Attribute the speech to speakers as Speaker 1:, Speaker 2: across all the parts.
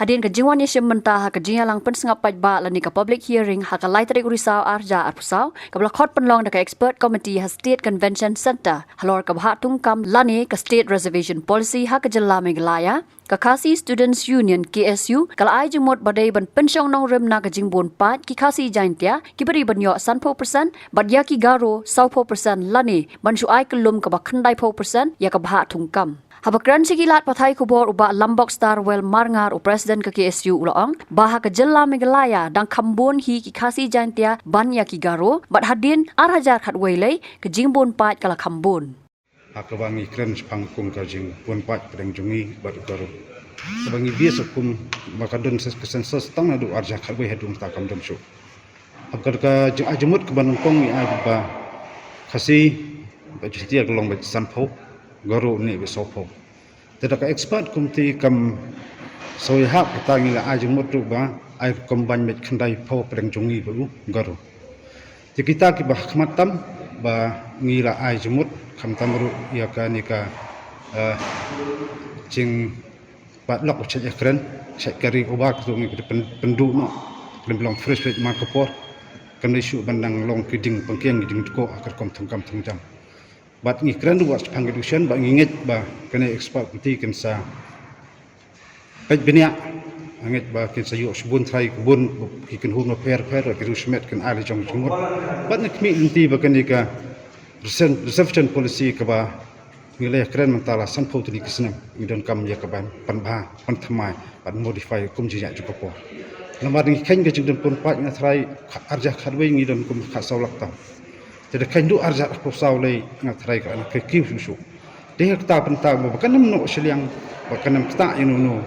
Speaker 1: Hadin ke jingwan yesem mentah ke jingalang pen sengapai ba lani ke public hearing hak lai tarik urisau arja arpusau ke blakot penlong ke expert committee ha state convention center halor ke bahak tungkam lani ke state reservation policy hak jela Meghalaya ke Khasi Students Union KSU kala ai jumot badai ban pensyong nong rem na ke jingbon pat ki Khasi jaintia ki beri banyo 100% badya ki garo 100% lani ban su ai kelum ke bakhandai 100% ya ke bahak tungkam Habakran sigilat pathai kubor uba Lambok Starwell Marngar u Presiden ke KSU ulang baha ke jela Meghalaya dang kambon hi ki Khasi jaintia banya ki garo bat hadin arhajar khat weilei ke jingbon pat kala kambon
Speaker 2: Akabangi kren pangkung ka jingbon pat pedang jungi bat garo sebangi biasa kum makadon sensus tang adu arja khat we hedum ta kam dom shu abkar ka ajmut ke banungkong ni ba Khasi ba justia gelong ba sanpho garo ni be sopo tidak ka expert kumti kam soi hap tangi la ajung motu ba ai komban met khandai pho pedang jungi bu garo ti kita ki bah khmatam ba ngila ai jumut khamtam ru ya ka ni ka jing pat lok che ekran che kari oba ku ngi pendu no belong fresh ma kapor kan isu bandang long kiding pangkiang kiding ko akar kom thungkam thungjam bat ngi kran was pangedushan ba nginget ba kena expert ti kan sa pej benia anget ba kan sa yo subun trai kubun ki kan hu no per ki rusmet kan ali jong jumut bat nek mi inti ba kan ka reservation policy ka ba ngile kran mentala sanpho tu kisnam idon kam ya ka ban panba pan thamai ban modify kum ji ya juko po lamar ngi khen ga jingdon pon pat nga trai arja khadwe ngi don kum kha sawlak ta jadi kandu arja ko sawlei nga trai ka na ke kiu su de ta penta ba kanam no shliang ba kanam ta inu no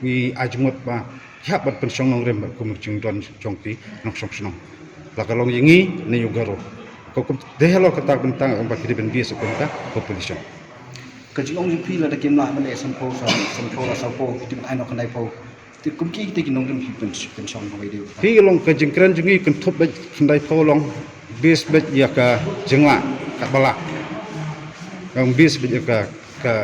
Speaker 2: ngi ajmut ba ya bat pensyong nong rem kum jingdon jongti nok sok snong la kalong yingi ne yugaro ko kum de halo ka ta penta ba kidi ben biasa penta population
Speaker 3: kajong jipi la de kem la male sanpho la sapo ti ai no kanai po ti kum ki ti kinong dem pensyong ba de
Speaker 2: hi long ka jingkran jungi kan thop ba khandai pho long bis bet ya ka jengla ka bala ang bis bet ya ka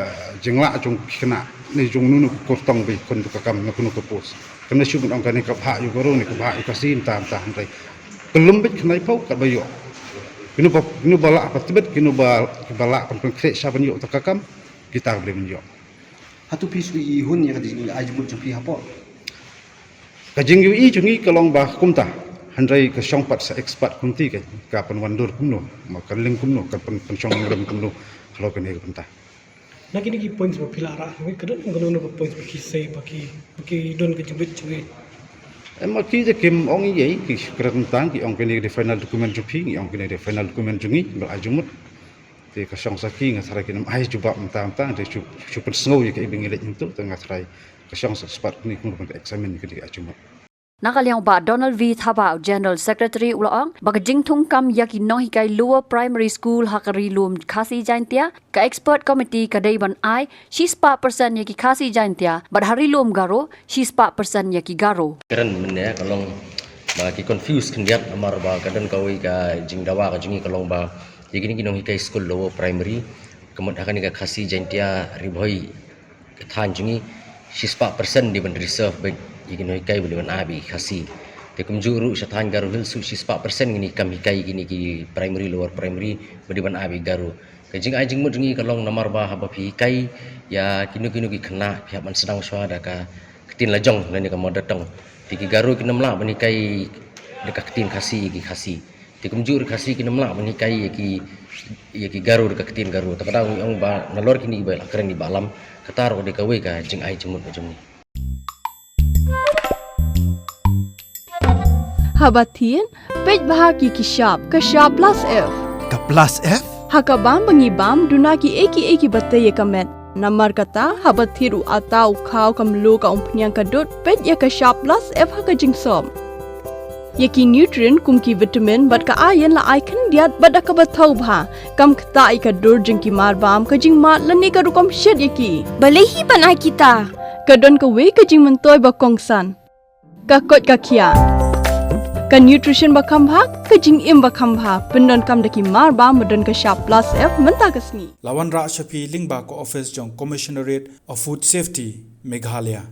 Speaker 2: jengla jong kena ni jong nunu ko tong be kon ka kam na kuno ko pos kana shu ang ka ni ka pha yu goro ni ka pha ka sin tam ta han rai kelum bet khnai pau ka bayo kinu bala apa tibet kinu bala kon kre sa ban yo ta ka kam kita boleh menyo
Speaker 3: hatu pis wi hun ya di ajmut jupi hapo
Speaker 2: ka jing yu i jungi kalong ba kumta handrai ka syongpat sa expert kunti ka panwandur kumno maka ling kumno ka pensyong ngrem kumno kalau kene ka pentah
Speaker 4: na kini ki points ba pilara ngi kadon ngono no points ba ki sei ba ki don ka jibit chui
Speaker 2: emma ki je kim ong ye ki kerentang ki ong kene de final document jupi ki ong kene de final document jungi ba ajumut te ka syong saki ngasarai kinam ai juba mta de super snow ye ka ibingilet itu tengah sarai ka syong expert ni kumno ka examine ki de ajumut
Speaker 1: Nakaliang ba Donald V. Thabao General Secretary ulang bag jingthung kam yaki no hikai Lower Primary School hakari lum Khasi jaintia ka expert committee ka daiban ai 6% yaki Khasi jaintia bad hari lum garo 6% yaki garo
Speaker 5: keren mene kalong ba ki confuse kendiat amar ba kadan kawi ka jingdawa ka jingi kalong ba yaki ni no hikai school Lower Primary kemud akan ka Khasi jaintia riboi than jingi 6% di ban reserve baik igino hikai boleh ban abi Khasi te kumjuru sathan garu hil su 6% gini kam hikai gini ki primary lower primary bodi ban abi garu kajing ajing mud ngi kalong namar ba haba hikai ya kinu ki khna pihak man sedang swada ka ketin lajong nani ka modatong tiki garu ki namla ban hikai dekat ketin Khasi ki Khasi te kumjuru Khasi ki namla ban hikai ki garu dekat ketin garu takadang ong ba nalor kini ba keren di balam katar ko de kawe ka jing ai jemut macam ni
Speaker 6: Habatin, pej bahagi ki shop plus F.
Speaker 7: Ka plus F?
Speaker 6: Hakabam bangibam duna ki eki batte ye kamet. Namar kata habathiru atau khau kamlu ka umpnyang kadut pej ya ka shop plus F haka jingsom. Yaki nutrient kum ki vitamin bat ka iron la icon diat bat ka bathau bha kam khta ka dur jing ki mar bam ka jing mat lani ka rukom shed yaki.
Speaker 8: Balehi banai kita.
Speaker 6: Kadon ka we ka jing mentoy ba kongsan. Ka kot ka kia. Ka nutrition ba khambha ka jing im ba khambha pendon kam daki mar ba modon ka shop plus F menta kasni.
Speaker 7: Lawan Ra Shafi Lingba ko office jong Commissionerate of Food Safety Meghalaya.